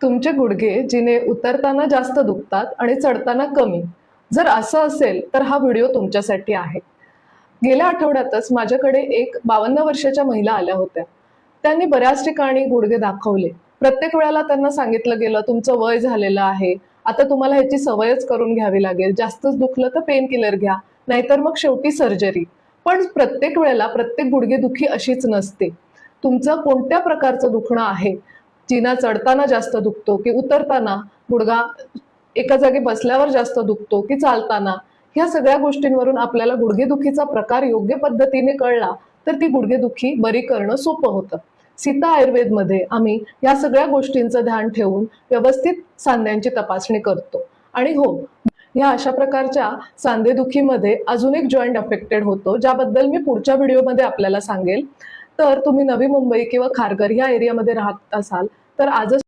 तुमचे गुडघे जिने उतरताना जास्त दुखतात आणि चढताना कमी, जर असं असेल तर हा व्हिडिओ तुमच्यासाठी आहे. गेल्या आठवड्यातच माझ्याकडे एक 52 वर्षाच्या महिला आल्या होत्या. त्यांनी बऱ्याच ठिकाणी गुडघे दाखवले. प्रत्येक वेळेला त्यांना सांगितलं गेलं, तुमचं वय झालेलं आहे, आता तुम्हाला ह्याची सवयच करून घ्यावी लागेल, जास्तच दुखलं तर पेन किलर घ्या, नाहीतर मग शेवटी सर्जरी. पण प्रत्येक वेळेला प्रत्येक गुडघेदुखी अशीच नसते. तुमचं कोणत्या प्रकारचं दुखणं आहे, जिना चढताना जास्त दुखतो की उतरताना, गुडघा एका जागी बसल्यावर जास्त दुखतो की चालताना, ह्या सगळ्या गोष्टींवरून आपल्याला गुडघेदुखीचा प्रकार योग्य पद्धतीने कळला तर ती गुडघेदुखी बरी करणं सोपं होतं. सीता आयुर्वेदमध्ये आम्ही या सगळ्या गोष्टींचं ध्यान ठेवून व्यवस्थित सांध्यांची तपासणी करतो. आणि हो, ह्या अशा प्रकारच्या सांधेदुखीमध्ये अजून एक जॉईंट अफेक्टेड होतो, ज्याबद्दल मी पुढच्या व्हिडिओमध्ये आपल्याला सांगेल. तर तुम्ही नवी मुंबई किंवा खारघर या एरियामध्ये राहत असाल तर आजच